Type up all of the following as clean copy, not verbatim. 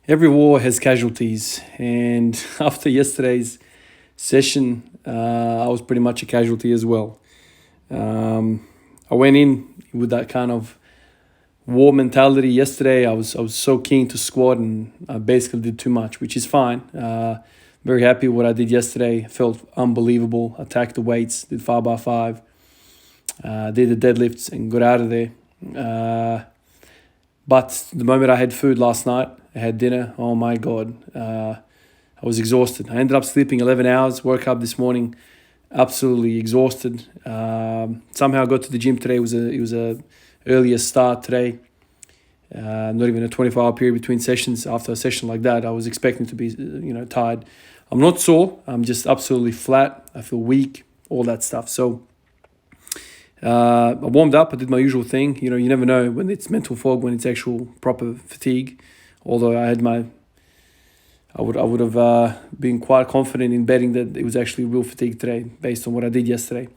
Every war has casualties, and after yesterday's session, I was pretty much a casualty as well. I went in with that kind of war mentality yesterday. I was so keen to squat, and I basically did too much, which is fine. Very happy with what I did yesterday. Felt unbelievable. Attacked the weights, did 5x5, did the deadlifts, and got out of there. But the moment I had food last night, I had dinner, oh my God, I was exhausted. I ended up sleeping 11 hours, woke up this morning absolutely exhausted. Somehow I got to the gym today. It was a earlier start today. Not even a 24-hour period between sessions. After a session like that, I was expecting to be, tired. I'm not sore. I'm just absolutely flat. I feel weak, all that stuff. So I warmed up. I did my usual thing. You never know when it's mental fog, when it's actual proper fatigue. Although I would have been quite confident in betting that it was actually real fatigue today, based on what I did yesterday.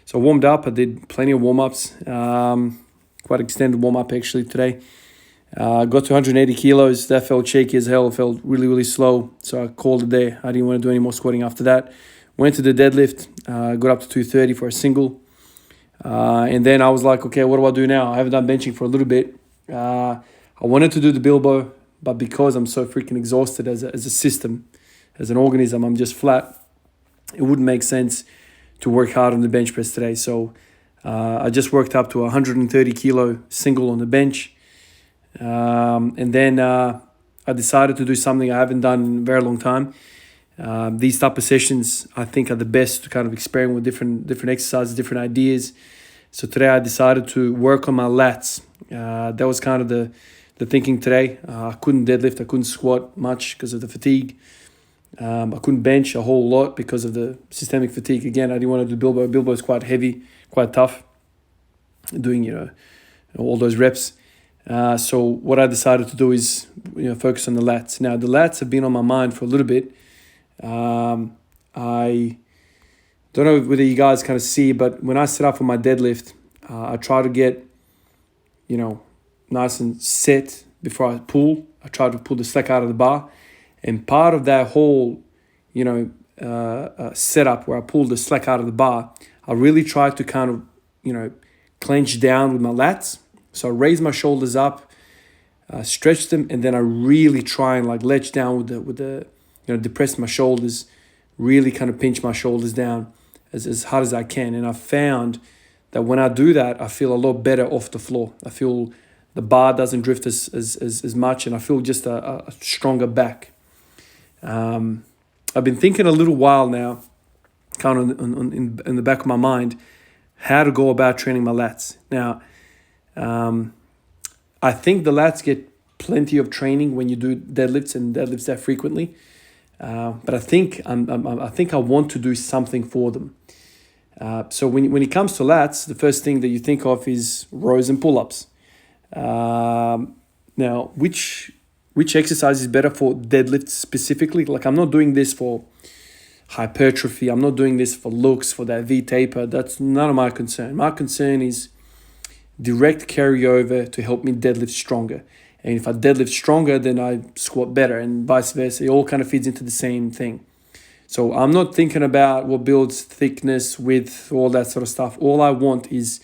So I warmed up. I did plenty of warm-ups. Quite extended warm-up actually today. Got to 180 kilos. That felt shaky as hell. It felt really, really slow. So I called it there. I didn't want to do any more squatting after that. Went to the deadlift. Got up to 230 for a single. And then I was like, okay, what do I do now? I haven't done benching for a little bit. I wanted to do the Bilbo, but because I'm so freaking exhausted as a system, as an organism, I'm just flat. It wouldn't make sense to work hard on the bench press today. So I just worked up to a 130 kilo single on the bench. And then I decided to do something I haven't done in a very long time. These type of sessions, I think, are the best to kind of experiment with different exercises, different ideas. So today I decided to work on my lats. That was kind of the thinking today. I couldn't deadlift, I couldn't squat much because of the fatigue. I couldn't bench a whole lot because of the systemic fatigue. Again, I didn't want to do Bilbo. Bilbo is quite heavy, quite tough, doing all those reps. So what I decided to do is focus on the lats. Now the lats have been on my mind for a little bit. I don't know whether you guys kind of see, but when I set up for my deadlift, I try to get nice and set before I pull. I try to pull the slack out of the bar, and part of that whole setup where I pull the slack out of the bar, I really try to kind of clench down with my lats. So I raise my shoulders up, stretch them, and then I really try and ledge down with the depress my shoulders, really kind of pinch my shoulders down as hard as I can. And I found that when I do that, I feel a lot better off the floor. I feel the bar doesn't drift as much, and I feel just a stronger back. I've been thinking a little while now, kind of in the back of my mind, how to go about training my lats. Now, I think the lats get plenty of training when you do deadlifts and deadlifts that frequently. But I think I want to do something for them. So when it comes to lats, the first thing that you think of is rows and pull-ups. Now, which exercise is better for deadlifts specifically? I'm not doing this for hypertrophy. I'm not doing this for looks, for that V taper. That's none of my concern. My concern is direct carryover to help me deadlift stronger. And if I deadlift stronger, then I squat better, and vice versa. It all kind of feeds into the same thing. So I'm not thinking about what builds thickness, width, all that sort of stuff. All I want is,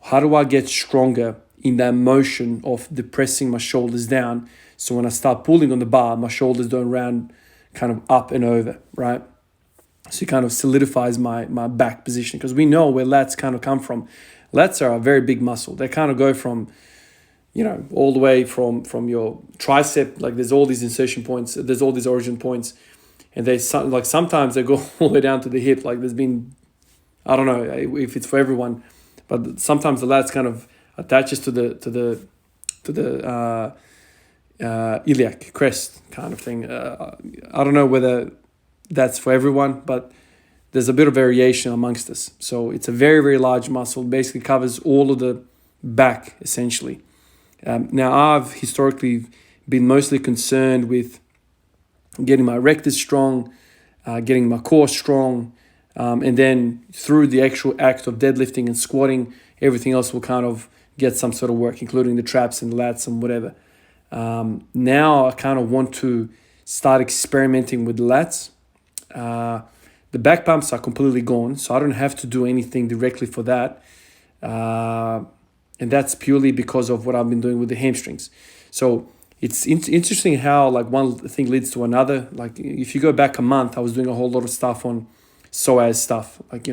how do I get stronger in that motion of depressing my shoulders down, so when I start pulling on the bar, my shoulders don't round kind of up and over, right? So it kind of solidifies my back position, because we know where lats kind of come from. Lats are a very big muscle. They kind of go from all the way from your tricep. There's all these insertion points, there's all these origin points, and they sometimes they go all the way down to the hip. There's been, I don't know if it's for everyone, but sometimes the lats kind of attaches to the iliac crest kind of thing. I don't know whether that's for everyone, but there's a bit of variation amongst us. So it's a very, very large muscle. Basically covers all of the back essentially. Now, I've historically been mostly concerned with getting my rectus strong, getting my core strong, and then through the actual act of deadlifting and squatting, everything else will kind of get some sort of work, including the traps and the lats and whatever. Now I kind of want to start experimenting with the lats. The back pumps are completely gone, so I don't have to do anything directly for that. And that's purely because of what I've been doing with the hamstrings. So it's interesting how like one thing leads to another. Like if you go back a month, I was doing a whole lot of stuff on psoas stuff, like,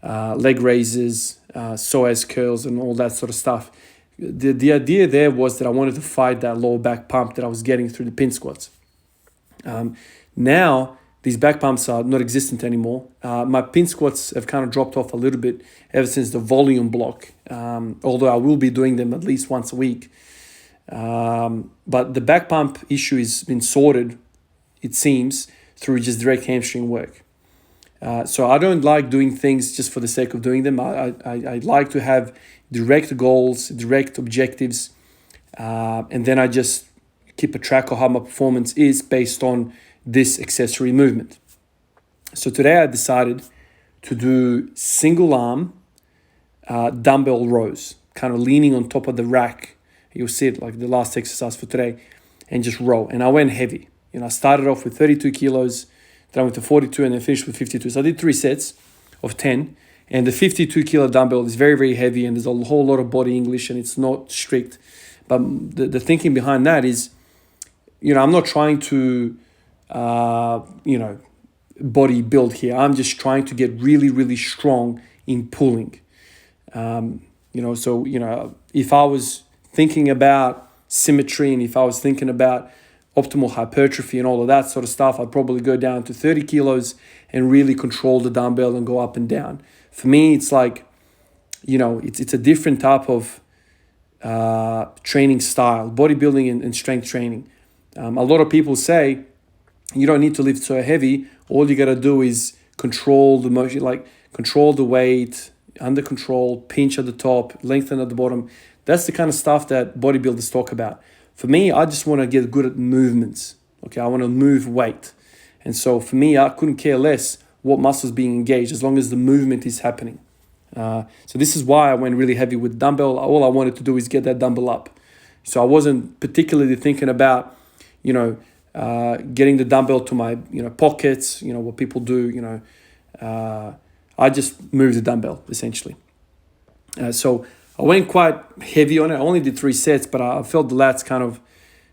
leg raises, psoas curls and all that sort of stuff. The idea there was that I wanted to fight that lower back pump that I was getting through the pin squats. Now, these back pumps are not existent anymore. My pin squats have kind of dropped off a little bit ever since the volume block, although I will be doing them at least once a week. But the back pump issue has been sorted, it seems, through just direct hamstring work. So I don't like doing things just for the sake of doing them. I like to have direct goals, direct objectives, and then I just keep a track of how my performance is based on this accessory movement. So today I decided to do single arm dumbbell rows, kind of leaning on top of the rack. You'll see it like the last exercise for today, and just row. And I went heavy. I started off with 32 kilos, then I went to 42 and then finished with 52. So I did 3 sets of 10. And the 52 kilo dumbbell is very, very heavy and there's a whole lot of body English and it's not strict. But the thinking behind that is, I'm not trying to, body build here. I'm just trying to get really, really strong in pulling. If I was thinking about symmetry and if I was thinking about optimal hypertrophy and all of that sort of stuff, I'd probably go down to 30 kilos and really control the dumbbell and go up and down. For me, it's like, it's a different type of training style, bodybuilding and strength training. A lot of people say, you don't need to lift so heavy. All you got to do is control the motion, like control the weight, under control, pinch at the top, lengthen at the bottom. That's the kind of stuff that bodybuilders talk about. For me, I just want to get good at movements. Okay, I want to move weight. And so for me, I couldn't care less what muscles being engaged as long as the movement is happening. So this is why I went really heavy with dumbbell. All I wanted to do is get that dumbbell up. So I wasn't particularly thinking about, getting the dumbbell to my, pockets, what people do, I just moved the dumbbell essentially. So I went quite heavy on it. I only did 3 sets, but I felt the lats kind of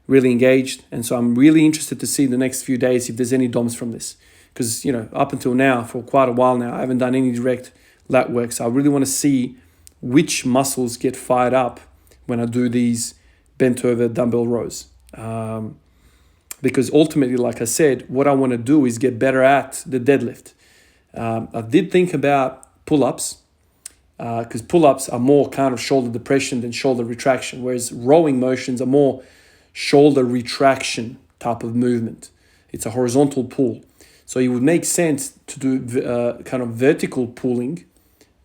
really engaged. And so I'm really interested to see the next few days if there's any DOMs from this. Because, up until now, for quite a while now, I haven't done any direct lat work. So I really want to see which muscles get fired up when I do these bent over dumbbell rows. Because ultimately, like I said, what I want to do is get better at the deadlift. I did think about pull-ups, because pull-ups are more kind of shoulder depression than shoulder retraction, whereas rowing motions are more shoulder retraction type of movement. It's a horizontal pull. So it would make sense to do kind of vertical pulling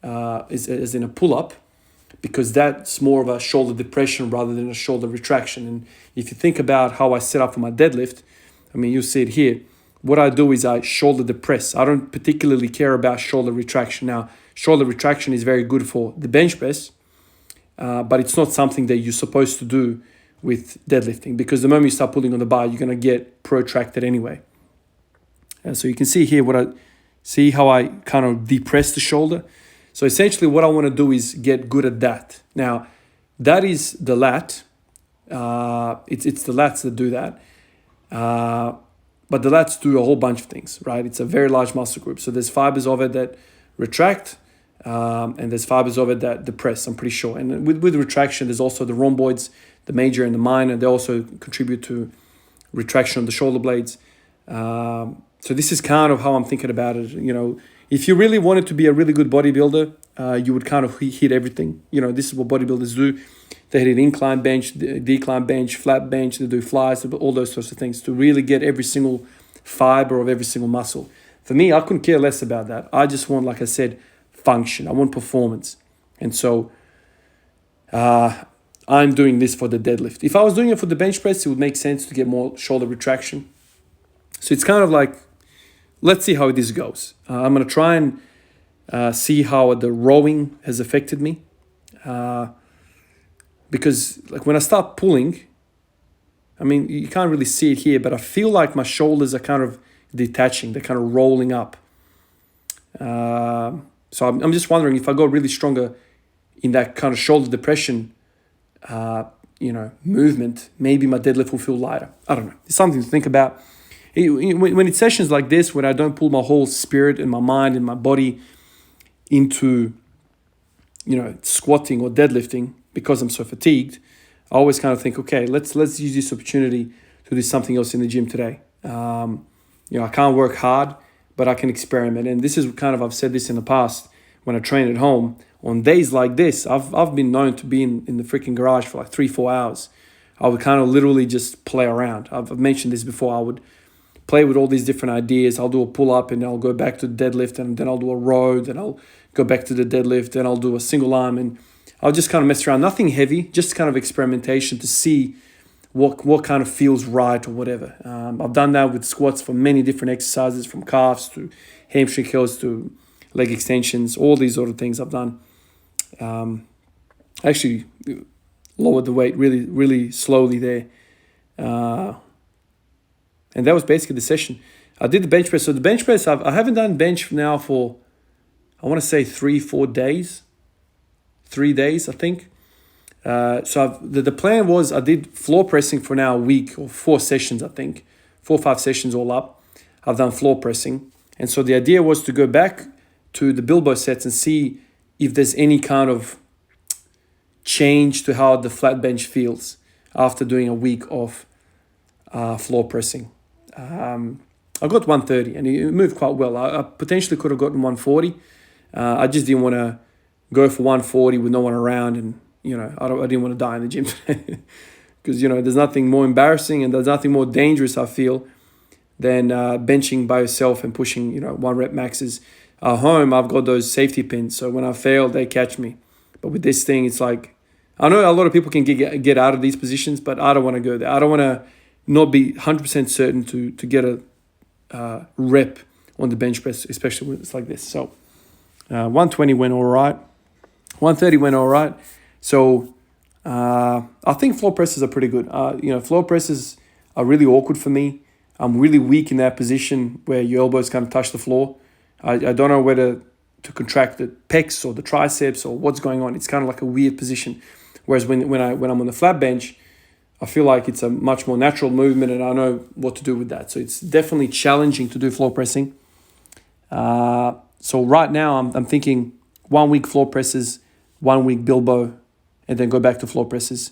as in a pull-up, because that's more of a shoulder depression rather than a shoulder retraction. And if you think about how I set up for my deadlift, you see it here. What I do is I shoulder depress. I don't particularly care about shoulder retraction. Now, shoulder retraction is very good for the bench press, but it's not something that you're supposed to do with deadlifting, because the moment you start pulling on the bar, you're going to get protracted anyway. So you can see here see how I kind of depress the shoulder. So essentially what I want to do is get good at that. Now, that is the lat. It's the lats that do that. But the lats do a whole bunch of things, right? It's a very large muscle group. So there's fibers of it that retract, and there's fibers of it that depress, I'm pretty sure. And with retraction, there's also the rhomboids, the major and the minor. They also contribute to retraction of the shoulder blades. So this is kind of how I'm thinking about it. If you really wanted to be a really good bodybuilder, you would kind of hit everything. This is what bodybuilders do. They hit incline bench, decline bench, flat bench, they do flies, all those sorts of things to really get every single fiber of every single muscle. For me, I couldn't care less about that. I just want, like I said, function. I want performance. And so I'm doing this for the deadlift. If I was doing it for the bench press, it would make sense to get more shoulder retraction. So it's kind of like, let's see how this goes. I'm going to try and see how the rowing has affected me. Because like when I start pulling, I mean, you can't really see it here, but I feel like my shoulders are kind of detaching. They're kind of rolling up. So I'm just wondering if I go really stronger in that kind of shoulder depression, movement, maybe my deadlift will feel lighter. I don't know. It's something to think about. When it's sessions like this, when I don't pull my whole spirit and my mind and my body into, squatting or deadlifting because I'm so fatigued, I always kind of think, okay, let's use this opportunity to do something else in the gym today. I can't work hard, but I can experiment. And this is kind of, I've said this in the past, when I train at home, on days like this, I've been known to be in the freaking garage for like 3-4 hours. I would kind of literally just play around. I've mentioned this before. I would play with all these different ideas. I'll do a pull-up and I'll go back to the deadlift, and then I'll do a row, then I'll go back to the deadlift, then I'll do a single arm, and I'll just kind of mess around. Nothing heavy, just kind of experimentation to see what kind of feels right or whatever. I've done that with squats for many different exercises, from calves to hamstring curls to leg extensions, all these sort of things I've done. I actually lowered the weight really, really slowly there. And that was basically the session. I did the bench press. So the bench press, I haven't done bench now for, I want to say 3-4 days. 3 days, I think. So the plan was I did floor pressing for now a week, or 4 sessions, I think. 4 or 5 sessions all up. I've done floor pressing. And so the idea was to go back to the Bilbo sets and see if there's any kind of change to how the flat bench feels after doing a week of floor pressing. I got 130 and it moved quite well. I potentially could have gotten 140. I just didn't want to go for 140 with no one around, and I didn't want to die in the gym today. Because there's nothing more embarrassing and there's nothing more dangerous, I feel, than benching by yourself and pushing 1 rep maxes. At home, I've got those safety pins, so when I fail, they catch me. But with this thing, it's like, I know a lot of people can get out of these positions, but I don't want to go there. I don't want to not be 100% certain to get a rep on the bench press, especially when it's like this. So 120 went all right. 130 went all right. So I think floor presses are pretty good. Floor presses are really awkward for me. I'm really weak in that position where your elbows kind of touch the floor. I don't know whether to contract the pecs or the triceps or what's going on. It's kind of like a weird position. Whereas when I'm on the flat bench, I feel like it's a much more natural movement and I know what to do with that. So it's definitely challenging to do floor pressing. So right now I'm thinking 1 week floor presses, 1 week Bilbo, and then go back to floor presses.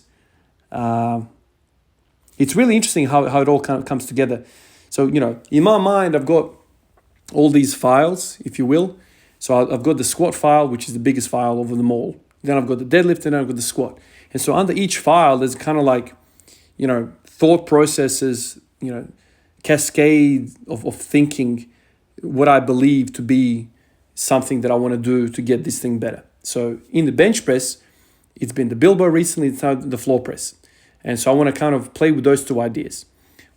It's really interesting how it all kind of comes together. So, in my mind, I've got all these files, if you will. So I've got the squat file, which is the biggest file over them all. Then I've got the deadlift, and then I've got the squat. And so under each file, there's kind of like, thought processes, cascade of thinking, what I believe to be something that I want to do to get this thing better. So in the bench press, it's been the Bilbo recently, it's now the floor press. And so I want to kind of play with those two ideas.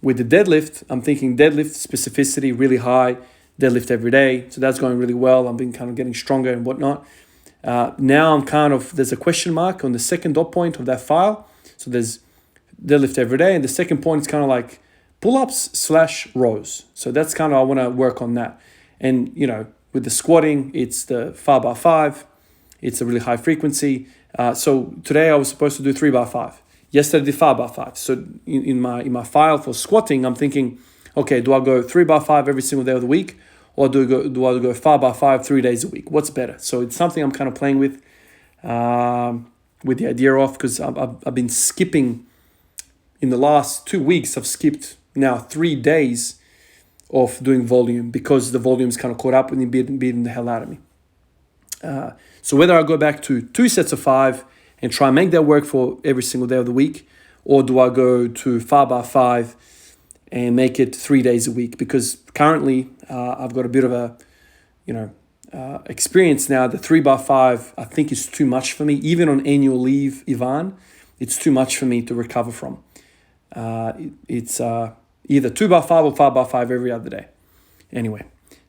With the deadlift, I'm thinking deadlift specificity really high, deadlift every day. So that's going really well. I've been kind of getting stronger and whatnot. Now there's a question mark on the second dot point of that file. So there's deadlift every day. And the second point is kind of like pull-ups / rows. So that's kind of, I want to work on that. And, with the squatting, it's the 5x5. It's a really high frequency. So today I was supposed to do 3x5. Yesterday I did 5x5. So in my file for squatting, I'm thinking, okay, do I go 3x5 every single day of the week, or do I go 5x5 3 days a week? What's better? So it's something I'm kind of playing with the idea of, because I've been skipping in the last 2 weeks. I've skipped now 3 days of doing volume because the volume's kind of caught up with me, beating the hell out of me. So whether I go back to 2 sets of 5 and try and make that work for every single day of the week, or do I go to 5x5 and make it 3 days a week? Because currently I've got a bit of a, experience now. The 3x5 I think is too much for me. Even on annual leave, Ivan, it's too much for me to recover from. It's either 2x5 or 5x5 every other day. Anyway,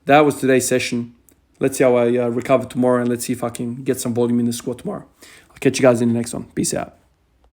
that was today's session. Let's see how I recover tomorrow, and let's see if I can get some volume in the squat tomorrow. I'll catch you guys in the next one. Peace out.